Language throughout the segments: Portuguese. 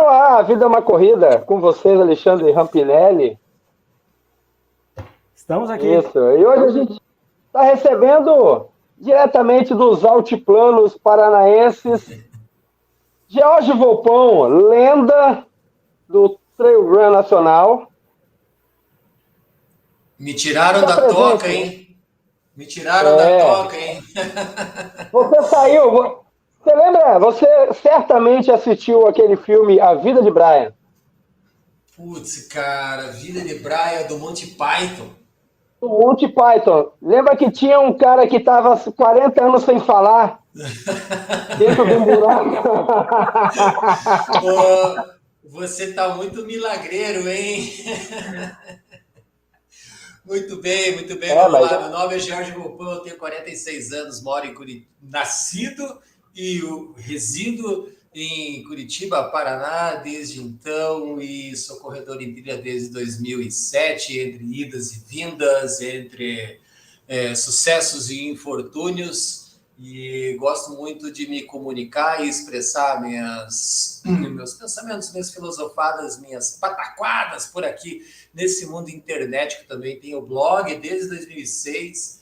no ar, a vida é uma corrida, com vocês, Alexandre Rampinelli. Estamos aqui. Isso, e hoje a gente está recebendo diretamente dos altiplanos paranaenses, George Volpon, lenda do Trail Run Nacional. Me tiraram da toca, hein? Me tiraram da toca, hein? Você saiu... Você lembra? Você certamente assistiu aquele filme A Vida de Brian. Putz, cara, Vida de Brian do Monty Python. Do Monty Python. Lembra que tinha um cara que estava 40 anos sem falar? Dentro de um buraco. Você tá muito milagreiro, hein? Muito bem, vamos lá. Meu nome é George Volpon, eu tenho 46 anos, moro em Curitiba, nascido e eu resido em Curitiba, Paraná, desde então, e sou corredor em trilha desde 2007, entre idas e vindas, entre sucessos e infortúnios, e gosto muito de me comunicar e expressar meus pensamentos, minhas filosofadas, minhas pataquadas por aqui, nesse mundo internet, que também tem o blog desde 2006,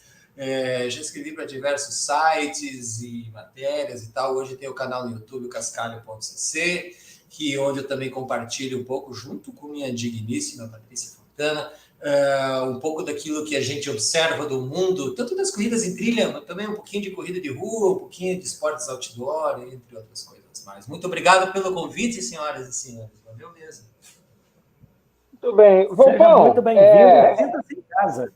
já escrevi para diversos sites e matérias e tal. Hoje tem o canal no YouTube, cascalho.cc, onde eu também compartilho um pouco, junto com minha digníssima Patrícia Fontana, um pouco daquilo que a gente observa do mundo, tanto das corridas em trilha, mas também um pouquinho de corrida de rua, um pouquinho de esportes outdoor, entre outras coisas mais. Muito obrigado pelo convite, senhoras e senhores. Valeu mesmo. Muito bem. Seja muito bem-vindo. Sinta-se em casa.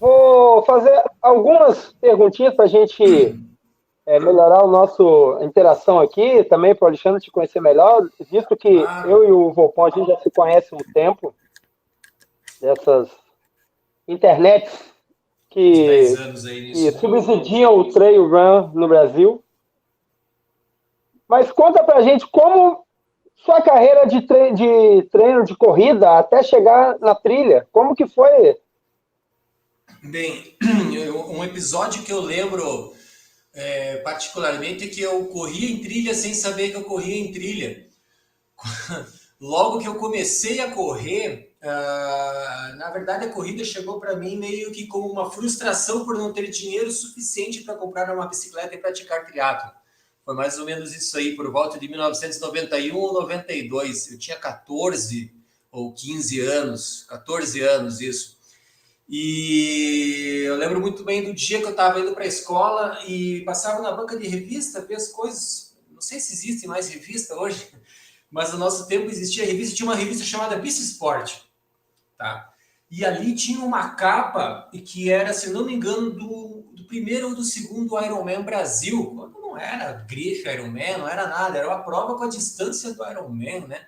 Vou fazer algumas perguntinhas para a gente melhorar a nossa interação aqui, também para o Alexandre te conhecer melhor, visto que eu e o Volpon, a gente já se conhece há um tempo, dessas internets que subsidiam o trail run no Brasil. Mas conta para a gente como sua carreira de treino de corrida até chegar na trilha, como que foi? Bem, um episódio que eu lembro particularmente é que eu corria em trilha sem saber que eu corria em trilha. Logo que eu comecei a correr, na verdade a corrida chegou para mim meio que como uma frustração por não ter dinheiro suficiente para comprar uma bicicleta e praticar triatlo. Foi mais ou menos isso aí, por volta de 1991 ou 92. Eu tinha 14 ou 15 anos, 14 anos isso. E eu lembro muito bem do dia que eu estava indo para a escola e passava na banca de revista, ver as coisas. Não sei se existe mais revista hoje, mas no nosso tempo existia revista, tinha uma revista chamada Bici Sport, tá? E ali tinha uma capa que era, se não me engano, do primeiro ou do segundo Ironman Brasil, quando não era grife Ironman, não era nada, era uma prova com a distância do Ironman, né?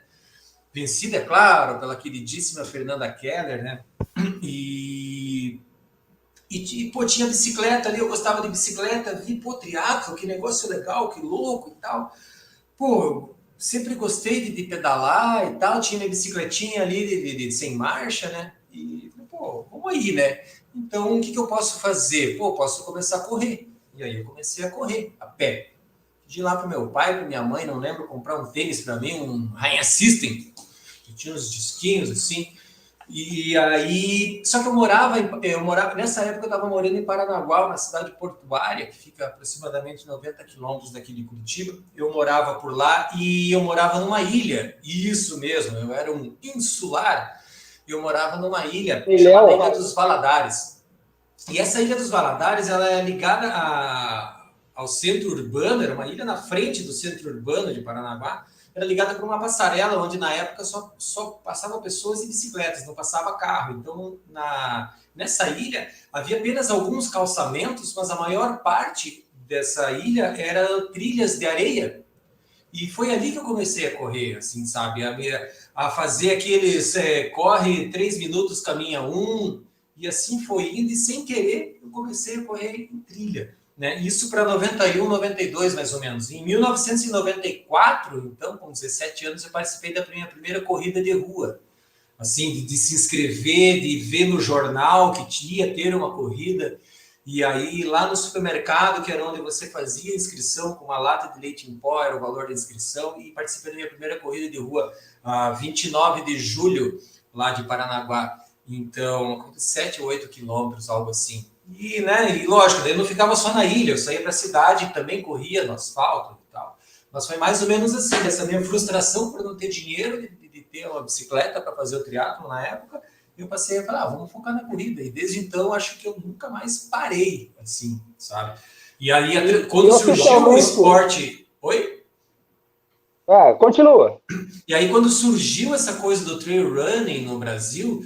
Vencida, é claro, pela queridíssima Fernanda Keller, né? E pô, tinha bicicleta ali, eu gostava de bicicleta, vi, pô, triatlo, que negócio legal, que louco e tal. Pô, sempre gostei de pedalar e tal, tinha minha bicicletinha ali de sem marcha, né? E, pô, vamos aí, né? Então, o que eu posso fazer? Pô, posso começar a correr. E aí eu comecei a correr, a pé. Pedi lá pro meu pai, pra minha mãe, não lembro, comprar um tênis para mim, um Rain System, que tinha uns disquinhos assim. E aí, só que eu morava, nessa época eu estava morando em Paranaguá, uma cidade portuária, que fica aproximadamente 90 quilômetros daqui de Curitiba. Eu morava por lá e eu morava numa ilha, isso mesmo, eu era um insular, eu morava numa ilha chamada Ilha dos Valadares. E essa Ilha dos Valadares, ela é ligada ao centro urbano, era uma ilha na frente do centro urbano de Paranaguá, era ligada por uma passarela, onde na época só passavam pessoas em bicicletas, não passava carro. Então, nessa ilha, havia apenas alguns calçamentos, mas a maior parte dessa ilha era trilhas de areia. E foi ali que eu comecei a correr, assim, sabe? A fazer aqueles corre 3 minutos, caminha 1, e assim foi indo, e sem querer eu comecei a correr em trilha. Né? Isso para 91, 92, mais ou menos. Em 1994, então, com 17 anos, eu participei da minha primeira corrida de rua. Assim, de se inscrever, de ver no jornal que ia ter uma corrida. E aí, lá no supermercado, que era onde você fazia inscrição com uma lata de leite em pó, era o valor da inscrição, e participei da minha primeira corrida de rua, 29 de julho, lá de Paranaguá. Então, 7 ou 8 quilômetros, algo assim. E, né, e lógico, daí eu não ficava só na ilha, eu saía para a cidade e também corria no asfalto e tal. Mas foi mais ou menos assim, essa minha frustração por não ter dinheiro de ter uma bicicleta para fazer o triatlo na época, eu passei a falar, vamos focar na corrida. E desde então, acho que eu nunca mais parei, assim, sabe? E aí, quando surgiu o esporte... Oi? Continua. E aí, quando surgiu essa coisa do trail running no Brasil,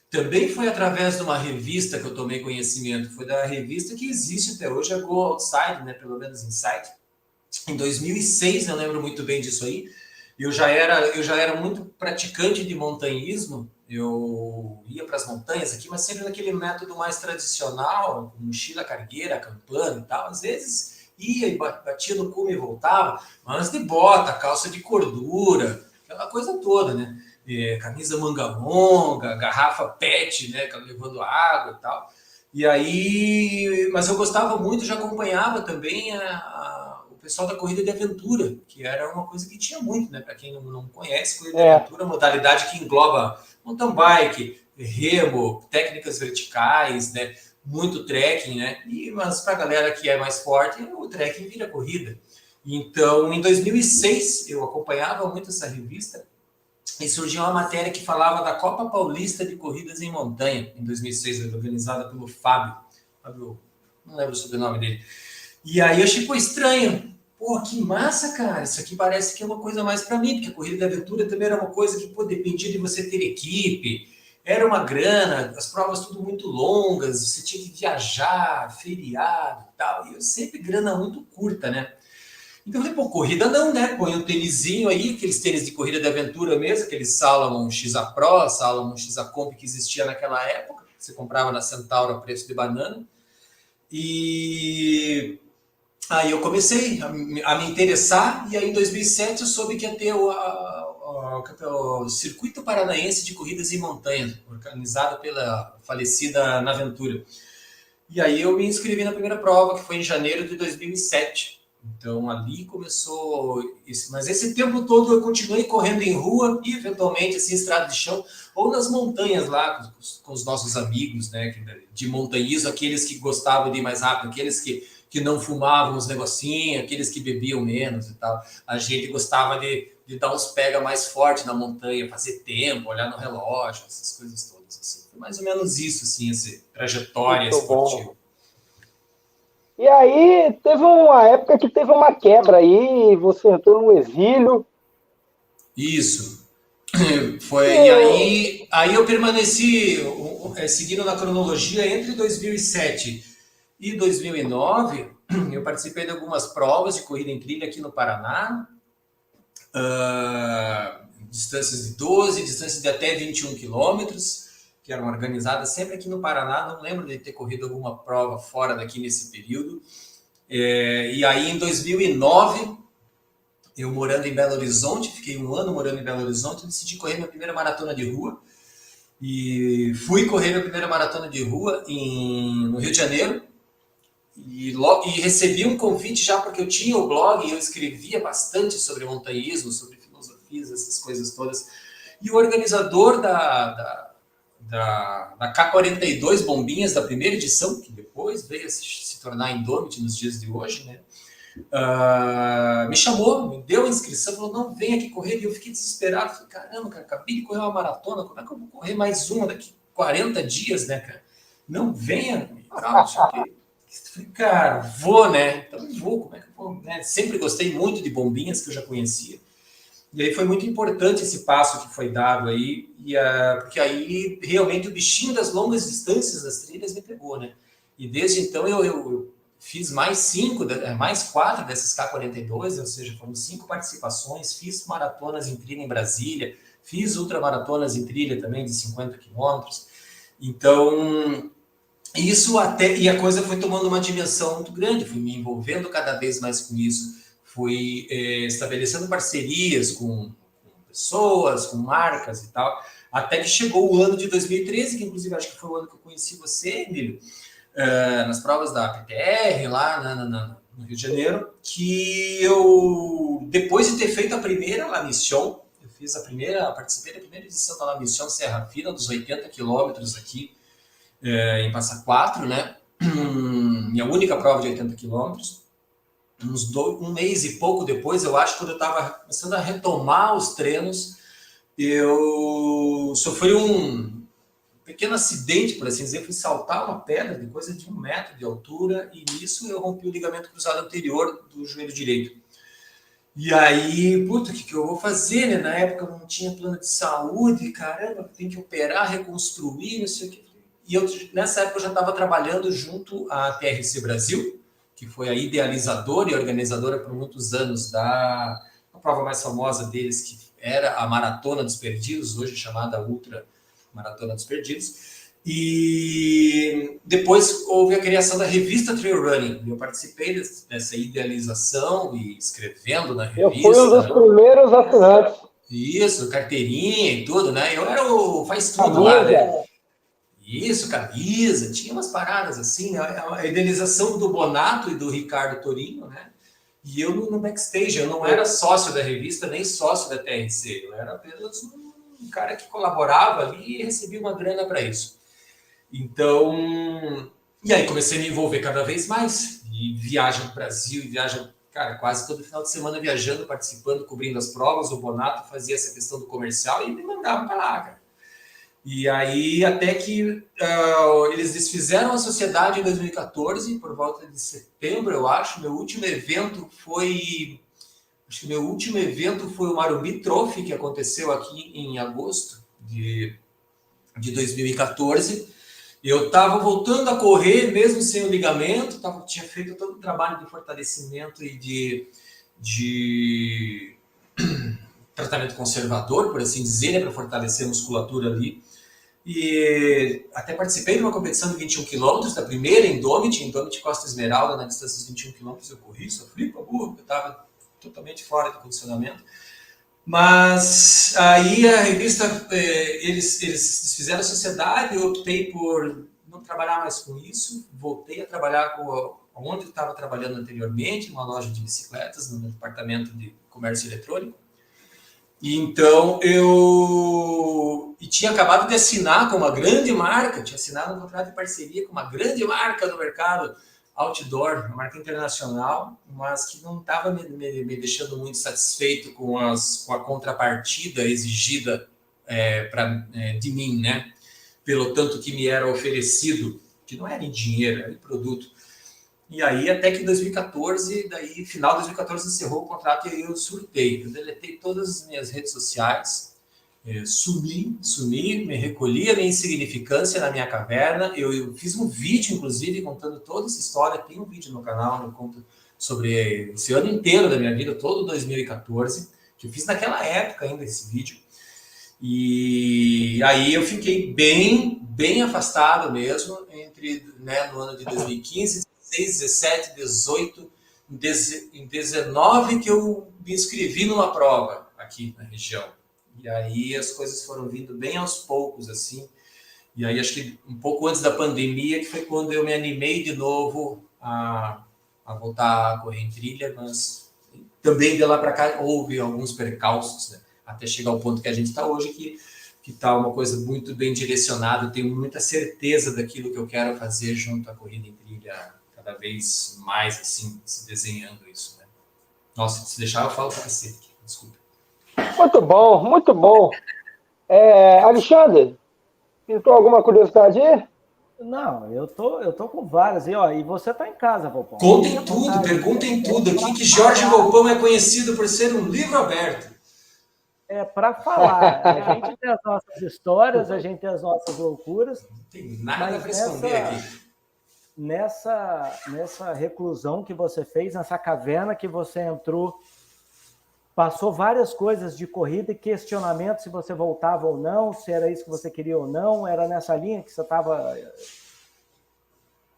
também foi através de uma revista que eu tomei conhecimento. Foi da revista que existe até hoje, a Go Outside, né? Pelo menos Insight. Em 2006, eu lembro muito bem disso aí. Eu já era muito praticante de montanhismo. Eu ia para as montanhas aqui, mas sempre naquele método mais tradicional, mochila cargueira, acampando e tal. Às vezes ia e batia no cume e voltava, mas de bota, calça de cordura, aquela coisa toda, né? Camisa manga longa, garrafa PET, né? Levando água e tal. E aí, mas eu gostava muito, já acompanhava também o pessoal da corrida de aventura, que era uma coisa que tinha muito, né? Para quem não conhece, corrida de aventura, modalidade que engloba mountain bike, remo, técnicas verticais, né? Muito trekking, né? Mas para a galera que é mais forte, o trekking vira corrida. Então, em 2006, eu acompanhava muito essa revista e surgiu uma matéria que falava da Copa Paulista de Corridas em Montanha, em 2006, organizada pelo Fábio, não lembro o sobrenome dele. E aí eu achei, estranho. Pô, que massa, cara. Isso aqui parece que é uma coisa mais para mim, porque a corrida de aventura também era uma coisa que dependia de você ter equipe, era uma grana, as provas tudo muito longas, você tinha que viajar, feriado e tal. E eu sempre grana muito curta, né? Então eu falei, corrida não, né? Põe um tênisinho aí, aqueles tênis de corrida de aventura mesmo, aqueles Salomon XA Pro, Salomon XA Comp que existia naquela época, que você comprava na Centauro a preço de banana. E aí eu comecei a me interessar, e aí em 2007 eu soube que ia ter o Circuito Paranaense de Corridas em Montanha, organizado pela falecida Naventura. E aí eu me inscrevi na primeira prova, que foi em janeiro de 2007. Então ali começou isso. Mas esse tempo todo eu continuei correndo em rua e eventualmente assim, estrada de chão, ou nas montanhas lá com os nossos amigos, né, de montanhismo, aqueles que gostavam de ir mais rápido, aqueles que não fumavam os negocinhos, aqueles que bebiam menos e tal. A gente gostava de dar uns pega mais forte na montanha, fazer tempo, olhar no relógio, essas coisas todas. Assim. Foi mais ou menos isso, assim, essa trajetória esportiva. E aí teve uma época que teve uma quebra aí, você entrou no exílio. Isso. Foi, e aí eu permaneci seguindo na cronologia entre 2007 e 2009. Eu participei de algumas provas de corrida em trilha aqui no Paraná, distâncias de 12, distâncias de até 21 quilômetros, que eram organizadas sempre aqui no Paraná. Não lembro de ter corrido alguma prova fora daqui nesse período. E aí, em 2009, eu morando em Belo Horizonte, fiquei um ano morando em Belo Horizonte, decidi correr minha primeira maratona de rua. E fui correr minha primeira maratona de rua no Rio de Janeiro. E recebi um convite já, porque eu tinha o blog e eu escrevia bastante sobre montanhismo, sobre filosofias, essas coisas todas. E o organizador da K42 Bombinhas, da primeira edição, que depois veio a se tornar Indomit nos dias de hoje, né? Me chamou, me deu a inscrição, falou, não, vem aqui correr. E eu fiquei desesperado, falei, caramba, cara, acabei de correr uma maratona, como é que eu vou correr mais uma daqui 40 dias, né, cara? Não, venha, calma, falei, cara, vou, né? Então vou, como é que eu vou, né? Sempre gostei muito de bombinhas, que eu já conhecia. E aí foi muito importante esse passo que foi dado aí, porque aí realmente o bichinho das longas distâncias das trilhas me pegou, né? E desde então eu fiz mais 4 dessas K42, ou seja, foram 5 participações, fiz maratonas em trilha em Brasília, fiz ultramaratonas em trilha também de 50 quilômetros. Então, e a coisa foi tomando uma dimensão muito grande, fui me envolvendo cada vez mais com isso, fui estabelecendo parcerias com pessoas, com marcas e tal, até que chegou o ano de 2013, que inclusive acho que foi o ano que eu conheci você, Emílio, nas provas da PTR, lá no Rio de Janeiro, que eu, depois de ter feito a primeira La Mission, eu fiz participei da primeira edição da La Mission Serra Fina, dos 80 quilômetros aqui em Passa Quatro, né? Minha única prova de 80 quilômetros. Um mês e pouco depois, eu acho, quando eu estava começando a retomar os treinos, eu sofri um pequeno acidente, por assim dizer. Fui saltar uma pedra de coisa de 1 metro de altura e nisso eu rompi o ligamento cruzado anterior do joelho direito. E aí, puta, o que eu vou fazer, né? Na época eu não tinha plano de saúde, caramba, tem que operar, reconstruir, não sei o que. E nessa época eu já estava trabalhando junto à TRC Brasil, que foi a idealizadora e organizadora por muitos anos da prova mais famosa deles, que era a Maratona dos Perdidos, hoje chamada Ultra Maratona dos Perdidos. E depois houve a criação da revista Trail Running. Eu participei dessa idealização e escrevendo na revista. Eu fui um dos primeiros assinantes. Isso, carteirinha e tudo, né? Eu era o faz tudo lá, né? Isso, camisa, tinha umas paradas assim, né? A idealização do Bonato e do Ricardo Torino, né? E eu no backstage, eu não era sócio da revista, nem sócio da TRC, eu era apenas um cara que colaborava ali e recebia uma grana para isso. Então, e aí comecei a me envolver cada vez mais, e viaja no Brasil, e viaja, cara, quase todo final de semana viajando, participando, cobrindo as provas. O Bonato fazia essa questão do comercial e me mandava para lá, cara. E aí, até que eles desfizeram a sociedade em 2014, por volta de setembro, eu acho. Meu último evento foi o Marumbi Trophy, que aconteceu aqui em agosto de 2014. Eu estava voltando a correr, mesmo sem o ligamento, tinha feito todo o trabalho de fortalecimento e de tratamento conservador, por assim dizer, né, para fortalecer a musculatura ali. E até participei de uma competição de 21 km, da primeira Indomit Costa Esmeralda, na distância de 21 km eu corri, sofri para burro, eu estava totalmente fora de condicionamento. Mas aí a revista, eles fizeram a sociedade, eu optei por não trabalhar mais com isso, voltei a trabalhar onde eu estava trabalhando anteriormente, numa loja de bicicletas, no departamento de comércio eletrônico. E então eu tinha acabado de assinar com uma grande marca, tinha assinado um contrato de parceria com uma grande marca do mercado outdoor, uma marca internacional, mas que não estava me deixando muito satisfeito com a contrapartida exigida de mim, né? Pelo tanto que me era oferecido, que não era em dinheiro, era em produto. E aí, até que em 2014, final de 2014, encerrou o contrato e aí eu surtei. Eu deletei todas as minhas redes sociais, sumi, me recolhi a minha insignificância na minha caverna. Eu fiz um vídeo, inclusive, contando toda essa história. Tem um vídeo no canal, eu conto sobre esse ano inteiro da minha vida, todo 2014, que eu fiz naquela época ainda esse vídeo. E aí eu fiquei bem afastado mesmo, no ano de 2015, 16, 17, 18, em 19 que eu me inscrevi numa prova aqui na região. E aí as coisas foram vindo bem aos poucos, assim. E aí acho que um pouco antes da pandemia, que foi quando eu me animei de novo a voltar a correr em trilha, mas também de lá para cá houve alguns percalços, né? Até chegar ao ponto que a gente está hoje, que está uma coisa muito bem direcionada. Eu tenho muita certeza daquilo que eu quero fazer junto à corrida em trilha, cada vez mais, assim, se desenhando isso, né? Nossa, se deixar eu falo para você aqui, desculpa. Muito bom, muito bom. Alexandre, pintou alguma curiosidade aí? Não, eu tô com várias. E você tá em casa, Volpão. Contem tudo, perguntem tudo aqui, que Jorge Volpão é conhecido por ser um livro aberto. Para falar. A gente tem as nossas histórias, a gente tem as nossas loucuras. Não tem nada para esconder aqui. Nessa reclusão que você fez, nessa caverna que você entrou, passou várias coisas de corrida e questionamento se você voltava ou não, se era isso que você queria ou não. Era nessa linha que você estava...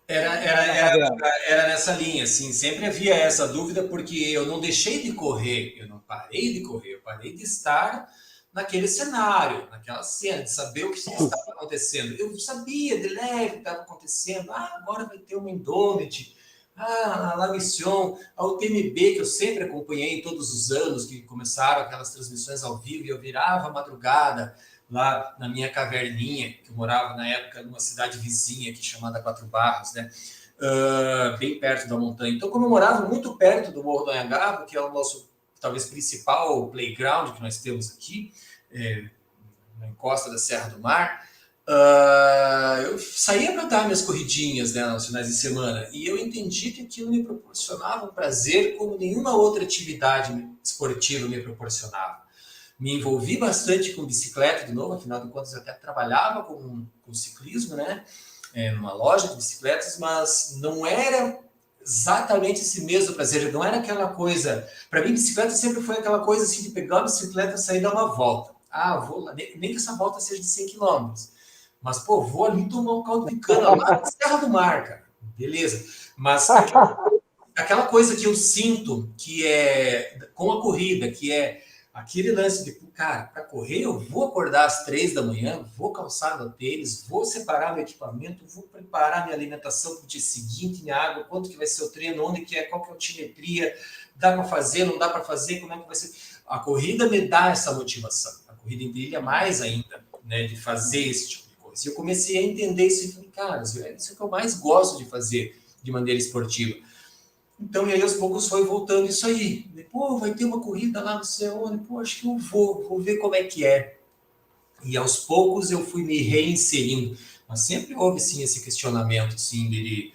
Era nessa linha, assim, sempre havia essa dúvida, porque eu não deixei de correr, eu não parei de correr, eu parei de estar naquele cenário, naquela cena, de saber o que estava acontecendo. Eu sabia de leve o que estava acontecendo. Agora vai ter uma Indomit, a La Mission, a UTMB, que eu sempre acompanhei todos os anos, que começaram aquelas transmissões ao vivo, e eu virava a madrugada lá na minha caverninha, que eu morava na época numa cidade vizinha aqui chamada Quatro Barras, né? Bem perto da montanha. Então, como eu morava muito perto do Morro do Anhangabaú, que é o nosso, talvez, principal playground que nós temos aqui, na encosta da Serra do Mar, eu saía para dar minhas corridinhas, né, nos finais de semana, e eu entendi que aquilo me proporcionava um prazer como nenhuma outra atividade esportiva me proporcionava. Me envolvi bastante com bicicleta, de novo, afinal de contas eu até trabalhava com ciclismo, né, numa loja de bicicletas, mas não era exatamente esse mesmo prazer, não era aquela coisa... Para mim, bicicleta sempre foi aquela coisa assim, de pegar a bicicleta e sair e dar uma volta. Vou lá, nem que essa volta seja de 100 km. Mas, pô, vou ali tomar um caldo de cana lá na Serra do Mar, cara. Beleza. Mas aquela coisa que eu sinto que é com a corrida, que é aquele lance de, cara, para correr eu vou acordar às 3 da manhã, vou calçar meu tênis, vou separar meu equipamento, vou preparar minha alimentação para o dia seguinte, minha água, quanto que vai ser o treino, onde que é, qual que é a altimetria, dá para fazer, não dá para fazer, como é que vai ser. A corrida me dá essa motivação, a corrida em trilha mais ainda, né, de fazer esse tipo de coisa. E eu comecei a entender isso e falei, cara, isso é o que eu mais gosto de fazer de maneira esportiva. Então, e aí aos poucos foi voltando isso aí. Pô, vai ter uma corrida lá no céu, pô, acho que eu vou ver como é que é. E aos poucos eu fui me reinserindo. Mas sempre houve, sim, esse questionamento, assim, de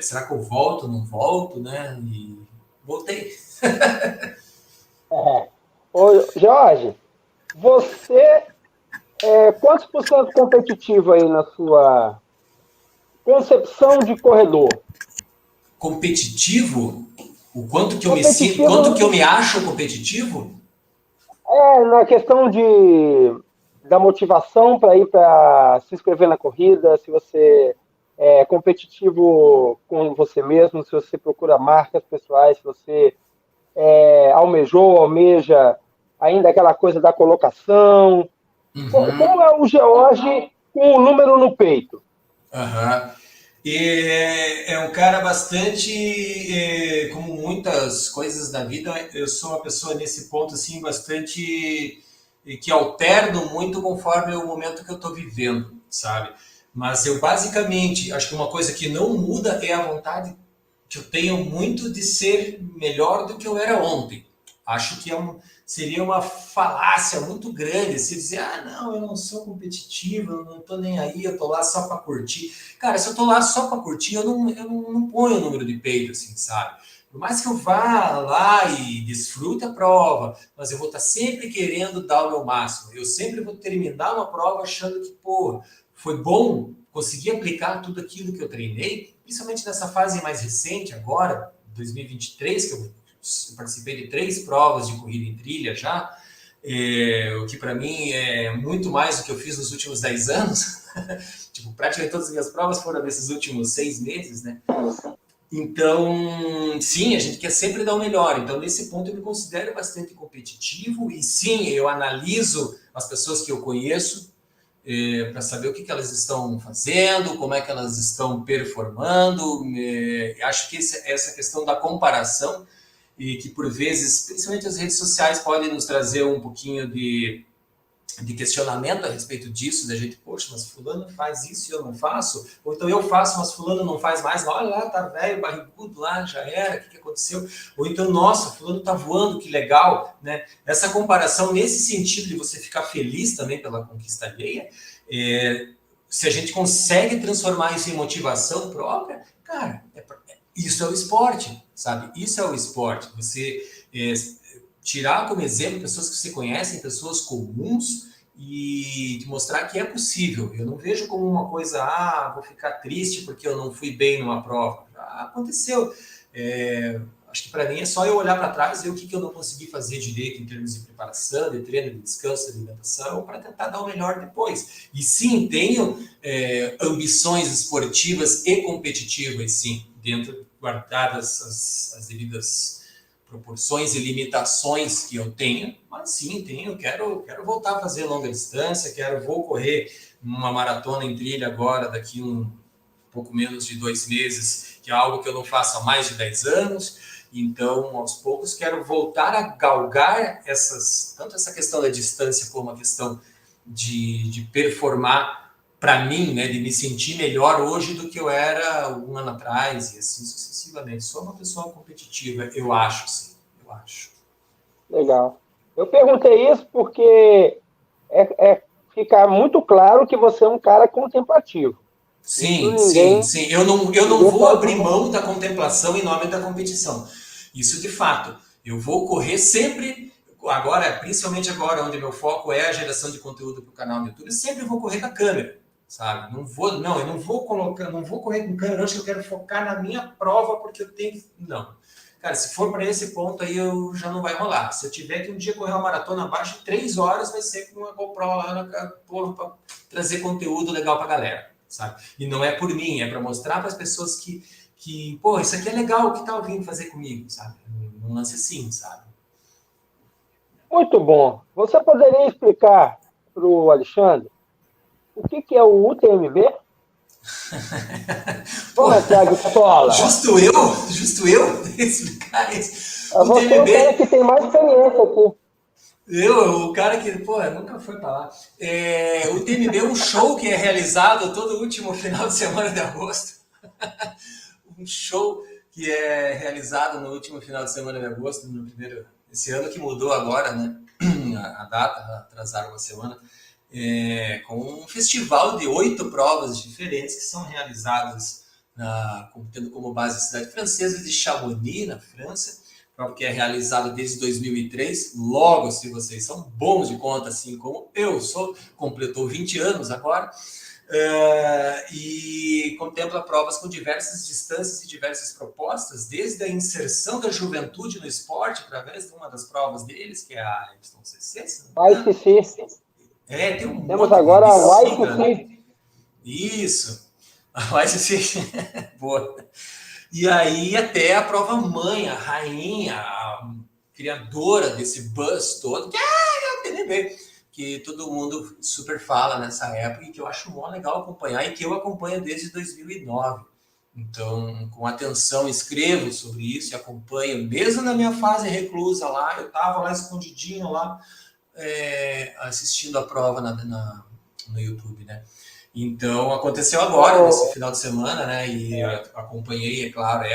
será que eu volto, não volto, né? E voltei. Ô, Jorge, você quantos por cento competitivo aí na sua concepção de corredor? Competitivo? O quanto que eu me sinto, quanto que eu me acho competitivo? Na questão da motivação para ir para se inscrever na corrida, se você é competitivo com você mesmo, se você procura marcas pessoais, se você almeja ainda aquela coisa da colocação. Uhum. Como é o George com o número no peito? É um cara bastante, como muitas coisas da vida, eu sou uma pessoa nesse ponto assim bastante que alterno muito conforme o momento que eu estou vivendo, sabe? Mas eu basicamente acho que uma coisa que não muda é a vontade que eu tenho muito de ser melhor do que eu era ontem. Acho que seria uma falácia muito grande se dizer, não, eu não sou competitivo, eu não tô nem aí, eu tô lá só para curtir. Cara, se eu tô lá só para curtir, eu não ponho o número de peito, assim, sabe? Por mais que eu vá lá e desfrute a prova, mas eu vou estar sempre querendo dar o meu máximo. Eu sempre vou terminar uma prova achando que, pô, foi bom, consegui aplicar tudo aquilo que eu treinei, principalmente nessa fase mais recente agora, 2023, que eu participei de 3 provas de corrida em trilha já, o que para mim é muito mais do que eu fiz nos últimos 10 anos. Tipo, praticamente todas as minhas provas foram nesses últimos 6 meses, né? Então, sim, a gente quer sempre dar o melhor. Então, nesse ponto, eu me considero bastante competitivo e, sim, eu analiso as pessoas que eu conheço para saber o que elas estão fazendo, como é que elas estão performando. Acho que essa questão da comparação e que, por vezes, principalmente as redes sociais podem nos trazer um pouquinho de questionamento a respeito disso, da gente, poxa, mas fulano faz isso e eu não faço, ou então eu faço, mas fulano não faz mais, olha lá, tá velho, barrigudo lá, já era, o que aconteceu? Ou então, nossa, fulano tá voando, que legal, né? Essa comparação, nesse sentido de você ficar feliz também pela conquista alheia, se a gente consegue transformar isso em motivação própria, cara, isso é o esporte, sabe? Isso é o esporte. Você tirar como exemplo pessoas que você conhece, pessoas comuns, e te mostrar que é possível. Eu não vejo como uma coisa, vou ficar triste porque eu não fui bem numa prova. Já aconteceu. Acho que para mim é só eu olhar para trás e ver o que eu não consegui fazer direito em termos de preparação, de treino, de descanso, de alimentação, para tentar dar o melhor depois. E sim, tenho ambições esportivas e competitivas, sim, guardadas as devidas proporções e limitações que eu tenho, mas sim, quero voltar a fazer longa distância, vou correr uma maratona em trilha agora, daqui pouco menos de 2 meses, que é algo que eu não faço há mais de 10 anos. Então, aos poucos, quero voltar a galgar tanto essa questão da distância como a questão de performar para mim, né, de me sentir melhor hoje do que eu era um ano atrás e assim sucessivamente. Sou uma pessoa competitiva, eu acho, sim, eu acho. Legal. Eu perguntei isso porque fica muito claro que você é um cara contemplativo. Sim. Eu não vou abrir mão da contemplação em nome da competição. Isso de fato. Eu vou correr sempre, agora, principalmente agora, onde meu foco é a geração de conteúdo para o canal no YouTube, sempre vou correr com a câmera, sabe? Eu não vou correr com câmera, hoje eu quero focar na minha prova, porque eu tenho. Não. Cara, se for para esse ponto aí, já não vai rolar. Se eu tiver que um dia correr uma maratona abaixo de 3 horas, vai ser com uma GoPro lá para trazer conteúdo legal para a galera, sabe? E não é por mim, é para mostrar para as pessoas que, pô, isso aqui é legal, o que tá vindo fazer comigo, sabe? Um lance assim, sabe? Muito bom. Você poderia explicar para o Alexandre o que é o UTMB? Vamos, Thiago Sola. Justo eu explicar isso. Você é o cara que tem mais experiência aqui. O cara que, nunca foi para lá. O TMB é um show que é realizado todo último final de semana de agosto. Um show que é realizado no último final de semana de agosto, esse ano que mudou agora, né? A data, atrasaram uma semana, com um festival de 8 provas diferentes que são realizadas tendo como base a cidade francesa de Chamonix, na França, prova que é realizada desde 2003. Logo, se vocês são bons de conta, assim como eu sou, completou 20 anos agora, e contempla provas com diversas distâncias e diversas propostas, desde a inserção da juventude no esporte, através de uma das provas deles, que é a YCC. YCC. Temos agora a YCC. Isso, a YCC. Boa. E aí até a prova mãe, a rainha, a criadora desse buzz todo, que é o TMB, que todo mundo super fala nessa época e que eu acho mó legal acompanhar e que eu acompanho desde 2009. Então, com atenção, escrevo sobre isso e acompanho. Mesmo na minha fase reclusa lá, eu estava lá escondidinho lá, assistindo a prova no YouTube, né? Então, aconteceu agora, nesse final de semana, né? E eu acompanhei, é claro,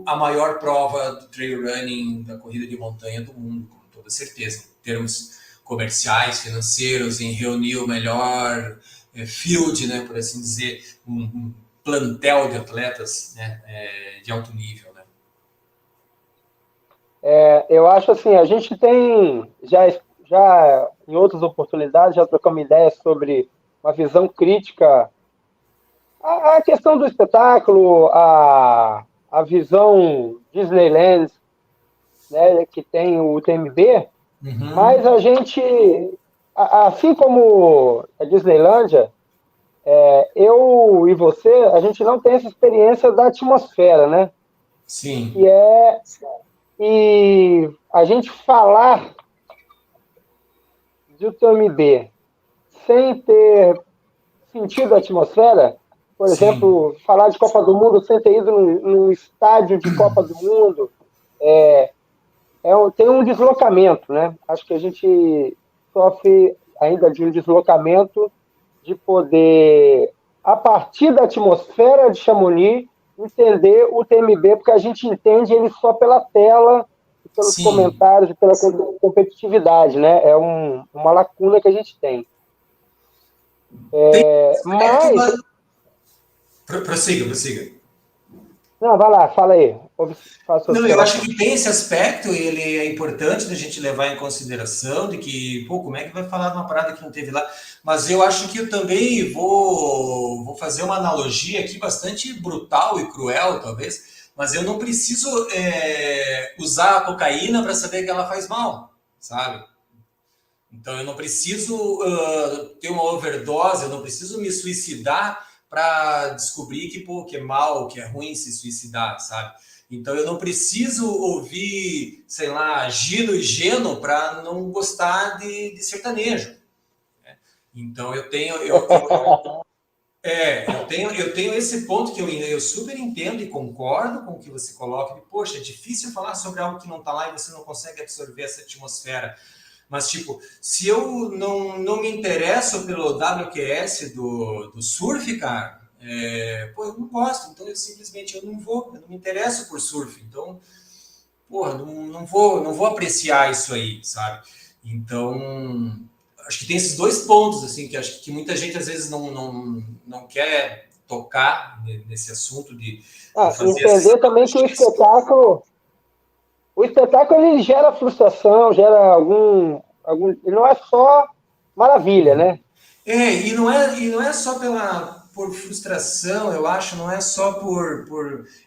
a maior prova do trail running, da corrida de montanha do mundo, com toda certeza. Em termos comerciais, financeiros, em reunir o melhor field, né? Por assim dizer, um plantel de atletas, né? De alto nível, né? Eu acho assim, a gente tem, já em outras oportunidades, já trocamos ideias sobre uma visão crítica à questão do espetáculo, a visão Disneyland, né, que tem o UTMB, mas a gente, assim como a Disneylândia, eu e você, a gente não tem essa experiência da atmosfera, né? Sim. E a gente falar de UTMB sem ter sentido a atmosfera, por exemplo, falar de Copa do Mundo sem ter ido num estádio de Copa do Mundo, tem um deslocamento, né? Acho que a gente sofre ainda de um deslocamento de poder, a partir da atmosfera de Chamonix, entender o TMB, porque a gente entende ele só pela tela, pelos comentários e pela competitividade, né? É uma lacuna que a gente tem. Mas... Prossiga. Não, vai lá, fala aí. Não, eu acho que tem esse aspecto, ele é importante da gente levar em consideração, de que, como é que vai falar de uma parada que não teve lá? Mas eu acho que eu também vou fazer uma analogia aqui bastante brutal e cruel, talvez, mas eu não preciso usar a cocaína para saber que ela faz mal, sabe? Então eu não preciso ter uma overdose, eu não preciso me suicidar para descobrir que é mal, que é ruim se suicidar, sabe? Então, eu não preciso ouvir, sei lá, Gino e Geno para não gostar de sertanejo. Né? Então, eu tenho esse ponto que eu super entendo e concordo com o que você coloca. Poxa, é difícil falar sobre algo que não está lá e você não consegue absorver essa atmosfera. Mas, tipo, se eu não me interesso pelo WQS do surf, cara, eu não gosto. Então, eu não me interesso por surf. Então, porra, não vou apreciar isso aí, sabe? Então, acho que tem esses dois pontos, assim, que acho que muita gente às vezes não quer tocar nesse assunto de fazer entender também que o espetáculo ele gera frustração, gera ele não é só maravilha, né? E não é só por frustração, eu acho, não é só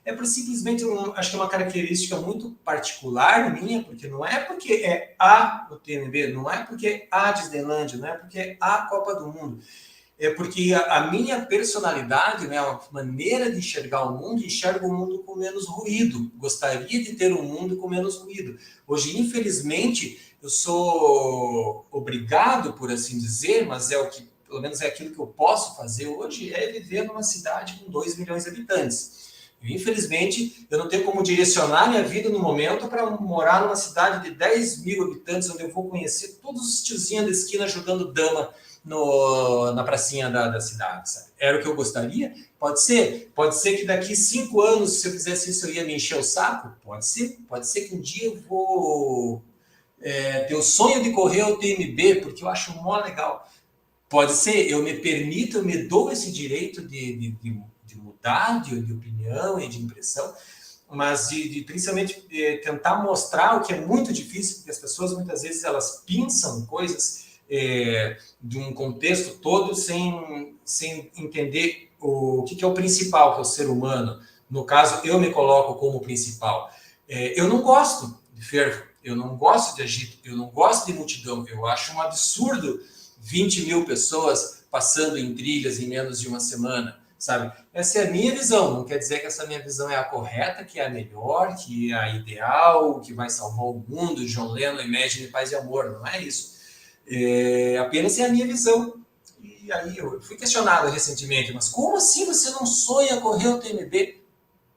é por simplesmente, acho que é uma característica muito particular minha, porque não é porque é o TMB, não é porque é a Disneylandia, não é porque é a Copa do Mundo, é porque a minha personalidade, né, a maneira de enxergar o mundo, enxerga o mundo com menos ruído, gostaria de ter um mundo com menos ruído. Hoje, infelizmente, eu sou obrigado, por assim dizer, mas pelo menos é aquilo que eu posso fazer hoje, é viver numa cidade com 2 milhões de habitantes. Infelizmente, eu não tenho como direcionar minha vida no momento para morar numa cidade de 10 mil habitantes, onde eu vou conhecer todos os tiozinhos da esquina jogando dama na pracinha da cidade. Sabe? Era o que eu gostaria? Pode ser que daqui 5 anos, se eu fizesse isso, eu ia me encher o saco? Pode ser que um dia eu vou ter o sonho de correr o TMB, porque eu acho mó legal. Pode ser, eu me dou esse direito de mudar de opinião e de impressão, mas principalmente tentar mostrar o que é muito difícil, porque as pessoas muitas vezes elas pensam coisas de um contexto todo sem entender o que é o principal, que é o ser humano. No caso, eu me coloco como principal. Eu não gosto de fervo, eu não gosto de agito, eu não gosto de multidão, eu acho um absurdo 20 mil pessoas passando em trilhas em menos de uma semana, sabe? Essa é a minha visão, não quer dizer que essa minha visão é a correta, que é a melhor, que é a ideal, que vai salvar o mundo, John Lennon, Imagine, Paz e Amor, não é isso. Apenas é a minha visão. E aí eu fui questionado recentemente, mas como assim você não sonha correr o TMB?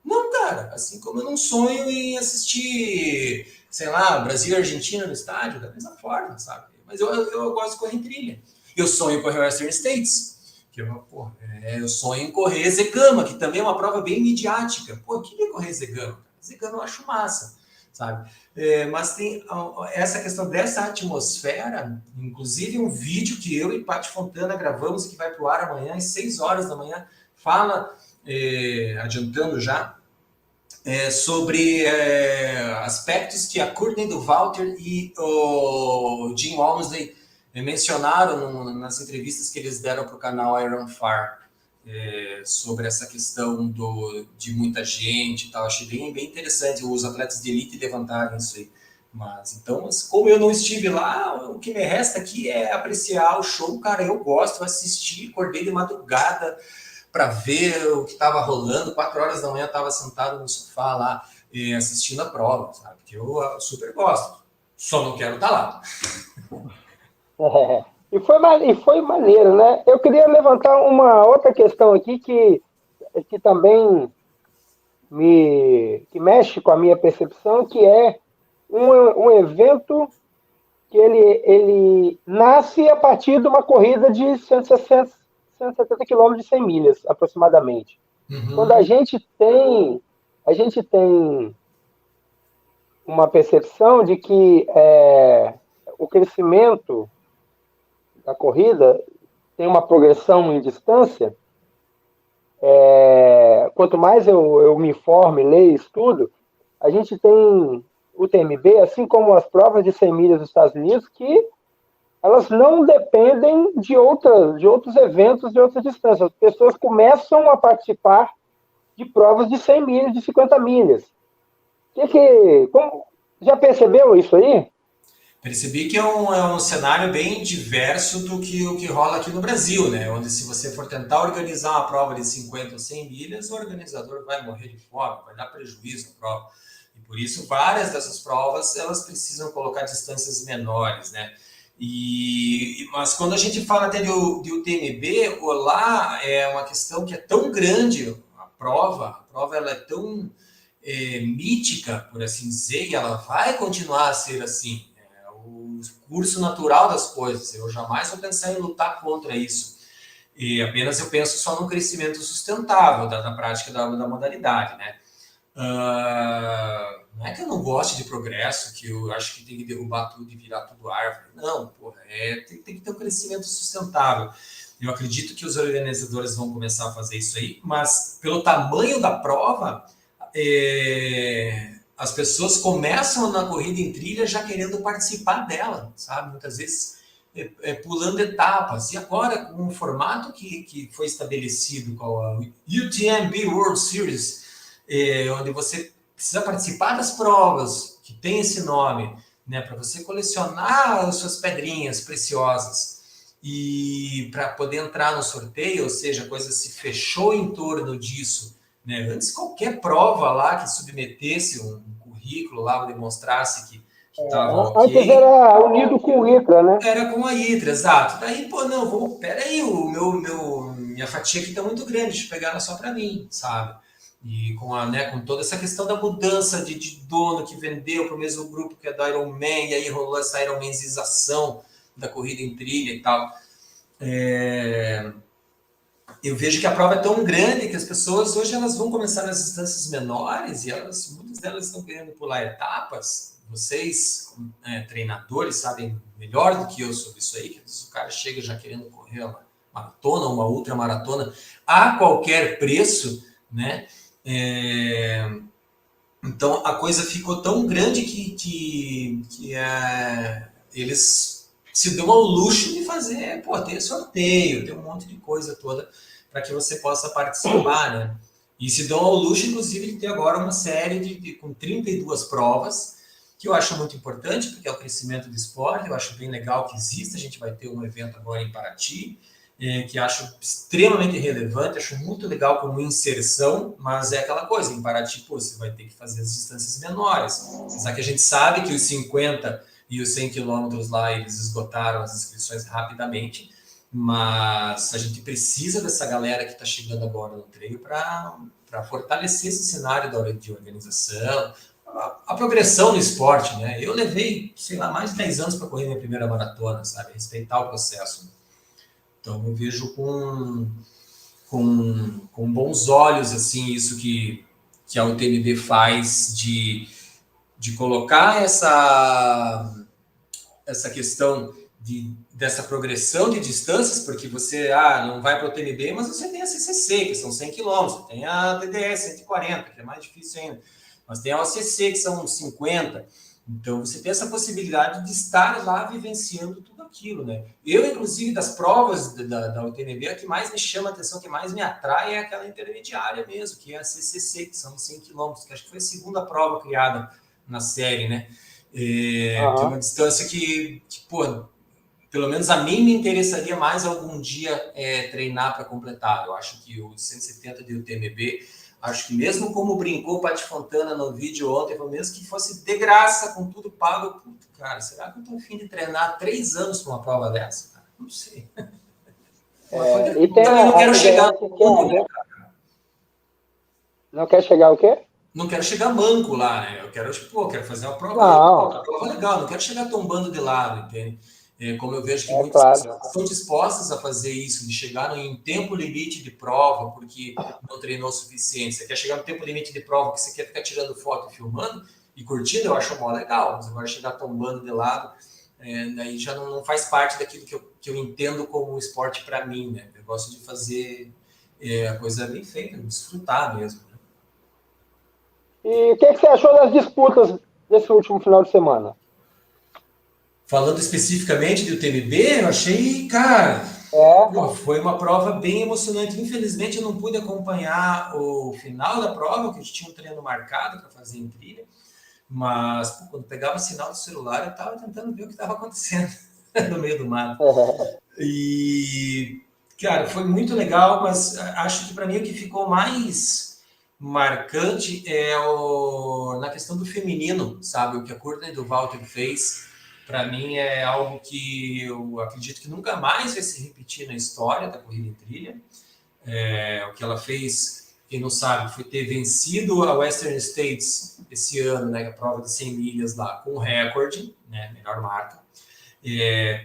Não, cara, assim como eu não sonho em assistir, sei lá, Brasil e Argentina no estádio, da mesma forma, sabe? Mas eu gosto de correr em trilha. Eu sonho em correr o Western States, que eu sonho em correr Zegama, que também é uma prova bem midiática. Pô, eu queria correr Zegama. Zegama eu acho massa, sabe? Mas tem essa questão dessa atmosfera, inclusive um vídeo que eu e Paty Fontana gravamos e que vai para o ar amanhã às 6 horas da manhã, fala, adiantando já, sobre aspectos que a Courtney Dauwalter e o Jim Walmsley mencionaram nas entrevistas que eles deram para o canal Iron Far, sobre essa questão de muita gente e tal. Achei bem, bem interessante os atletas de elite levantarem isso aí. Mas como eu não estive lá, o que me resta aqui é apreciar o show. Cara, eu gosto, assisti, acordei de madrugada para ver o que estava rolando. 4 horas da manhã eu estava sentado no sofá lá assistindo a prova, sabe? Que eu super gosto. Só não quero estar lá. E foi maneiro, né? Eu queria levantar uma outra questão aqui que também que mexe com a minha percepção, que é um evento que ele nasce a partir de uma corrida de 170 quilômetros de 100 milhas, aproximadamente. Uhum. Quando a gente tem uma percepção de que o crescimento da corrida tem uma progressão em distância, quanto mais eu me informo, leio, estudo, a gente tem o TMB, assim como as provas de 100 milhas dos Estados Unidos, que elas não dependem de outros eventos de outras distâncias. As pessoas começam a participar de provas de 100 milhas, de 50 milhas. Já percebeu isso aí? Percebi que é um cenário bem diverso do que o que rola aqui no Brasil, né? Onde se você for tentar organizar uma prova de 50 ou 100 milhas, o organizador vai morrer de fome, vai dar prejuízo à prova. E por isso, várias dessas provas, elas precisam colocar distâncias menores, né? Mas quando a gente fala até de UTMB, lá é uma questão que é tão grande, a prova ela é tão mítica, por assim dizer, e ela vai continuar a ser assim. O curso natural das coisas. Eu jamais vou pensar em lutar contra isso. E apenas eu penso só no crescimento sustentável da prática da modalidade, né? Não é que eu não goste de progresso, que eu acho que tem que derrubar tudo e virar tudo árvore. Não, porra, tem que ter um crescimento sustentável. Eu acredito que os organizadores vão começar a fazer isso aí, mas pelo tamanho da prova, as pessoas começam na corrida em trilha já querendo participar dela, sabe? Muitas vezes pulando etapas. E agora, com o formato que foi estabelecido com a UTMB World Series, onde você precisa participar das provas que tem esse nome, né, para você colecionar as suas pedrinhas preciosas e para poder entrar no sorteio, ou seja, a coisa se fechou em torno disso, né? Antes, qualquer prova lá que submetesse um currículo lá, demonstrasse que estava ok. Antes era unido com o ITRA, né? Era com a ITRA, exato. Daí, pô, não, peraí, minha fatia aqui está muito grande, deixa eu pegar ela só para mim, sabe? E com toda essa questão da mudança de dono que vendeu para o mesmo grupo que é do Ironman, e aí rolou essa Ironmanização da corrida em trilha e tal. Eu vejo que a prova é tão grande que as pessoas hoje elas vão começar nas distâncias menores e muitas delas estão querendo pular etapas. Vocês, treinadores, sabem melhor do que eu sobre isso aí, que o cara chega já querendo correr uma maratona, uma ultramaratona a qualquer preço, né? Então a coisa ficou tão grande que eles se dão ao luxo de fazer, ter sorteio, ter um monte de coisa toda para que você possa participar, né? E se dão ao luxo, inclusive, de ter agora uma série com 32 provas, que eu acho muito importante, porque é o crescimento do esporte, eu acho bem legal que exista, a gente vai ter um evento agora em Paraty, que acho extremamente relevante, acho muito legal como inserção, mas é aquela coisa, em Paraty, você vai ter que fazer as distâncias menores, só que a gente sabe que os 50 e os 100 quilômetros lá, eles esgotaram as inscrições rapidamente, mas a gente precisa dessa galera que está chegando agora no treino para fortalecer esse cenário de organização, a progressão no esporte, né? Eu levei, sei lá, mais de 10 anos para correr minha primeira maratona, sabe? Respeitar o processo. Então, eu vejo com bons olhos, assim, isso que a UTMB faz de colocar essa questão dessa progressão de distâncias, porque você não vai para o UTMB, mas você tem a CCC, que são 100 km, tem a TDS 140, que é mais difícil ainda, mas tem a OCC, que são 50. Então, você tem essa possibilidade de estar lá vivenciando tudo aquilo, né? Eu, inclusive, das provas da UTMB, a que mais me chama a atenção, que mais me atrai é aquela intermediária mesmo, que é a CCC, que são 100 km, que acho que foi a segunda prova criada na série, né? Tem uma distância que, pelo menos a mim me interessaria mais algum dia treinar para completar. Eu acho que o 170 de UTMB, acho que mesmo como brincou o Pati Fontana no vídeo ontem, mesmo que fosse de graça, com tudo pago, cara, será que eu estou a fim de treinar 3 anos para uma prova dessa? Cara, não sei. E tem também não quero chegar... Não quer chegar o quê? Não quero chegar manco lá, né? Eu quero, quero fazer uma prova legal, não quero chegar tombando de lado, entende? Como eu vejo que muitas pessoas estão dispostas a fazer isso, de chegar em tempo limite de prova, porque não treinou o suficiente. Você quer chegar no tempo limite de prova, que você quer ficar tirando foto e filmando e curtindo, eu acho mó legal. Mas agora chegar tombando de lado, daí já não faz parte daquilo que eu entendo como esporte para mim, né? Eu gosto de fazer a coisa bem feita, desfrutar mesmo. E o que você achou das disputas desse último final de semana? Falando especificamente do UTMB, eu achei, cara, foi uma prova bem emocionante. Infelizmente, eu não pude acompanhar o final da prova, que a gente tinha um treino marcado para fazer em trilha. Mas pô, quando pegava o sinal do celular, eu estava tentando ver o que estava acontecendo no meio do mato. E, cara, foi muito legal, mas acho que para mim o que ficou mais marcante na questão do feminino, sabe? O que a Courtney do Walter fez, para mim é algo que eu acredito que nunca mais vai se repetir na história da corrida em trilha. O que ela fez, quem não sabe, foi ter vencido a Western States esse ano, né? A prova de 100 milhas lá, com recorde, né? Melhor marca.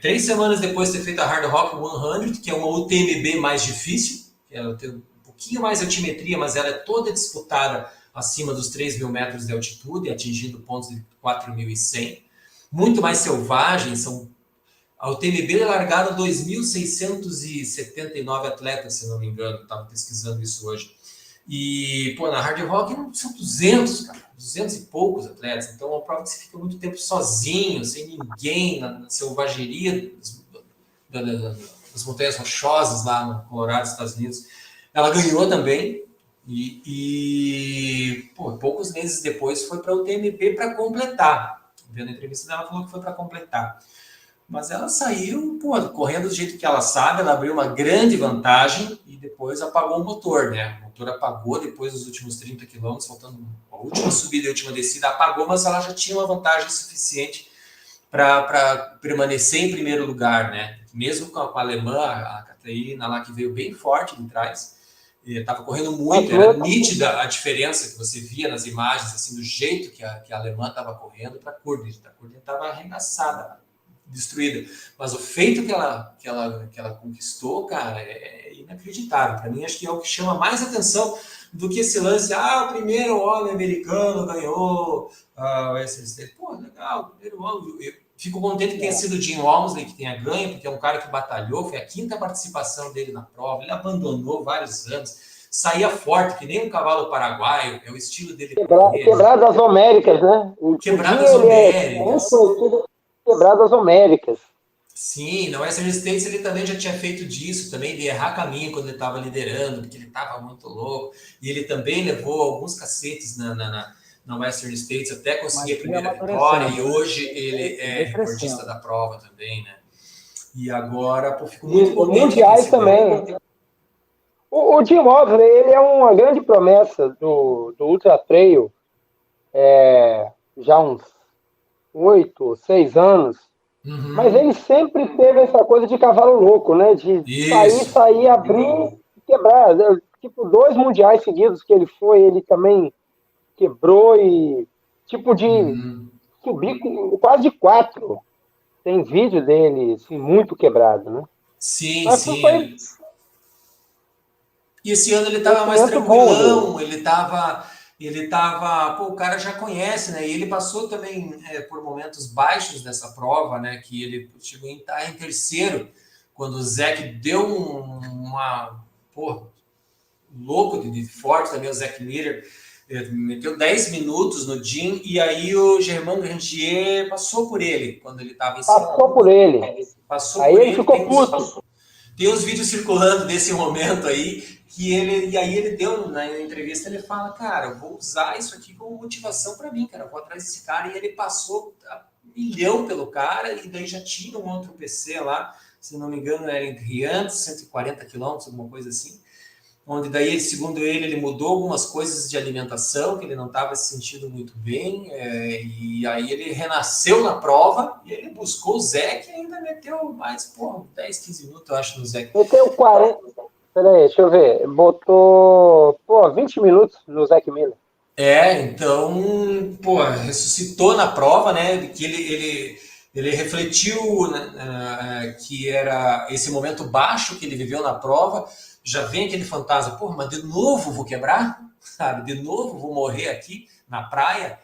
3 semanas depois de ter feito a Hard Rock 100, que é uma UTMB mais difícil, ela tem um pouquinho mais de altimetria, mas ela é toda disputada acima dos 3.000 metros de altitude, atingindo pontos de 4.100. Muito mais selvagem, a UTMB é largada 2.679 atletas, se não me engano, estava pesquisando isso hoje. E, pô, na Hard Rock são 200, cara, 200 e poucos atletas. Então, é uma prova que você fica muito tempo sozinho, sem ninguém, na selvageria das montanhas rochosas lá no Colorado, Estados Unidos. Ela ganhou também pô, poucos meses depois foi para a UTMB para completar. Vendo a entrevista dela, falou que foi para completar. Mas ela saiu, pô, correndo do jeito que ela sabe, ela abriu uma grande vantagem e depois apagou o motor, né? O motor apagou depois dos últimos 30 quilômetros, faltando a última subida e a última descida, apagou, mas ela já tinha uma vantagem suficiente para permanecer em primeiro lugar, né? Mesmo com a alemã, a Catarina lá, que veio bem forte de trás, estava correndo muito, era nítida a diferença que você via nas imagens, assim, do jeito que a alemã estava correndo para a Courtney. A Courtney estava arregaçada, destruída. Mas o feito que ela conquistou, cara, é inacreditável. Para mim, acho que é o que chama mais atenção do que esse lance. O primeiro homem americano ganhou o Western States. Pô, legal, o primeiro homem. Eu fico contente que tenha sido o Jim Walmsley que tenha ganho, porque é um cara que batalhou, foi a 5ª participação dele na prova, ele abandonou vários anos, saía forte, que nem um cavalo paraguaio, é o estilo dele. Quebradas Homéricas, né? Quebradas Homéricas. Quebradas Homéricas. Sim, na Western States ele também já tinha feito disso, também de errar caminho quando ele estava liderando, porque ele estava muito louco. E ele também levou alguns cacetes na Western States até conseguir a primeira vitória. E hoje ele é recordista da prova também, né? E agora, pô, fico muito contente. Mundiais também. O Jim Walmsley, ele é uma grande promessa do Ultra Trail. Já uns 8, 6 anos. Uhum. Mas ele sempre teve essa coisa de cavalo louco, né? De sair, abrir e quebrar. Tipo, 2 mundiais seguidos que ele foi, ele também quebrou e tipo de subir quase de 4. Tem vídeo dele assim, muito quebrado, né? Sim, mas sim. E esse ano ele estava mais tranquilão, ele tava, pô, o cara já conhece, né? E ele passou também por momentos baixos dessa prova, né? Que ele chegou em estar em terceiro, quando o Zach deu louco de forte também, o Zach Miller, meteu 10 minutos no Jim, e aí o Germain Grandier passou por ele, quando ele estava em cima. Passou por ele. Ficou puto. Tem uns vídeos circulando desse momento aí, ele deu, na entrevista, ele fala, cara, eu vou usar isso aqui como motivação para mim, cara, eu vou atrás desse cara, e ele passou a milhão pelo cara, e daí já tinha um outro PC lá, se não me engano, era entre 500, 140 quilômetros, alguma coisa assim, onde daí, segundo ele mudou algumas coisas de alimentação, que ele não estava se sentindo muito bem, e aí ele renasceu na prova, e ele buscou o Zach e ainda meteu mais, 10, 15 minutos, eu acho, no Zach. Meteu 40... Peraí, deixa eu ver. Botou, 20 minutos no Zach Miller. Então, ressuscitou na prova, né? Que ele refletiu, né, que era esse momento baixo que ele viveu na prova. Já vem aquele fantasma, mas de novo vou quebrar, sabe? De novo vou morrer aqui na praia.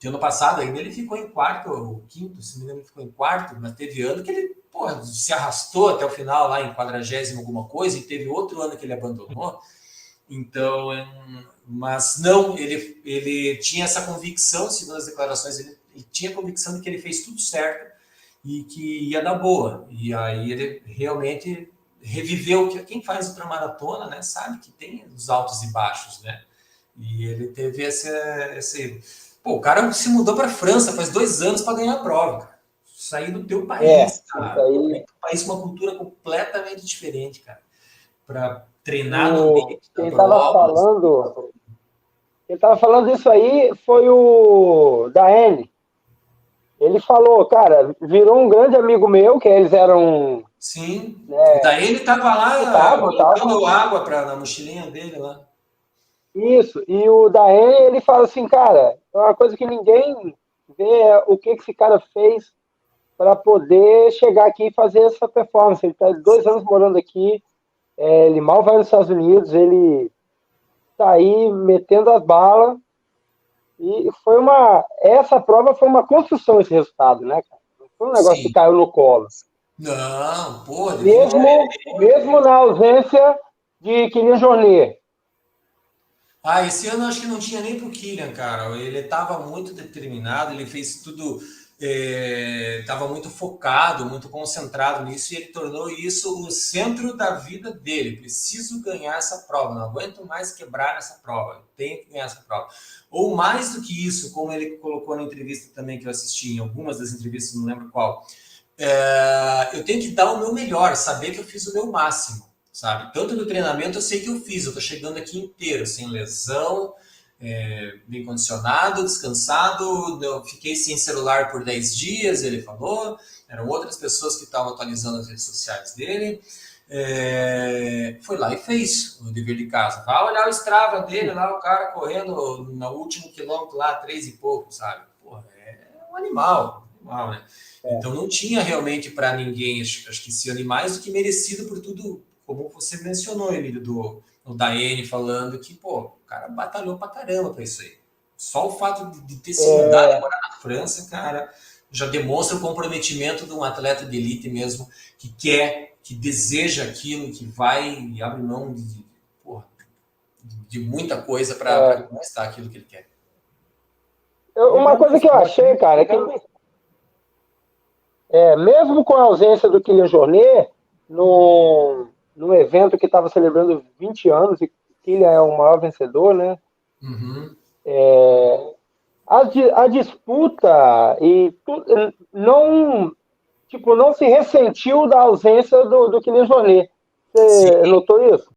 Ano passado ainda ele ficou em quarto, ou quinto, se não me engano, ele ficou em quarto, mas teve ano que ele se arrastou até o final lá em 40º alguma coisa, e teve outro ano que ele abandonou. Então, mas não, ele tinha essa convicção, segundo as declarações, ele tinha a convicção de que ele fez tudo certo e que ia dar boa. E aí ele realmente reviveu, que quem faz ultramaratona, né, sabe que tem os altos e baixos, né? E ele teve esse... Pô, o cara se mudou para a França faz 2 anos para ganhar a prova, cara. Sair do teu país, cara. Aí... Um país com uma cultura completamente diferente, cara. Para treinar no ambiente da Quem prova. estava falando isso aí foi o Daene. Ele falou, cara, virou um grande amigo meu, que eles eram... Sim. Né, daí ele estava lá colocando água na mochilinha dele lá. Isso. E o Daene, ele fala assim, cara, é uma coisa que ninguém vê o que esse cara fez para poder chegar aqui e fazer essa performance. Ele está 2 anos morando aqui, ele mal vai nos Estados Unidos, ele está aí metendo as balas. E essa prova foi uma construção, esse resultado, né, cara? Não foi um negócio que caiu no colo. Não, pô. Mesmo na ausência de Kylian Jornet. Esse ano acho que não tinha nem pro Kylian, cara. Ele estava muito determinado, ele fez tudo, estava muito focado, muito concentrado nisso, e ele tornou isso o centro da vida dele. Preciso ganhar essa prova, não aguento mais quebrar essa prova, tenho que ganhar essa prova. Ou mais do que isso, como ele colocou na entrevista também que eu assisti, em algumas das entrevistas, não lembro qual, eu tenho que dar o meu melhor, saber que eu fiz o meu máximo, sabe? Tanto no treinamento eu sei que eu fiz, eu tô chegando aqui inteiro, sem lesão, bem condicionado, descansado, eu fiquei sem celular por 10 dias, ele falou, eram outras pessoas que estavam atualizando as redes sociais dele, foi lá e fez o dever de casa. Vai olhar o Strava dele lá, o cara correndo no último quilômetro lá, 3 e pouco, sabe? Porra, é um animal, né? Então não tinha realmente para ninguém, acho que esse ano mais do que merecido por tudo, como você mencionou, Emílio, do Daene falando que, pô, o cara batalhou pra caramba pra isso aí. Só o fato de ter se mudado e morar na França, cara, já demonstra o comprometimento de um atleta de elite mesmo, que quer, que deseja aquilo, que vai e abre mão de muita coisa para conquistar aquilo que ele quer. Uma coisa que eu achei, cara, é que mesmo com a ausência do Kylian Jornet, num evento que estava celebrando 20 anos, e Kylian é o maior vencedor, né? Uhum. A disputa não se ressentiu da ausência do Kylian Jornet. Você notou isso?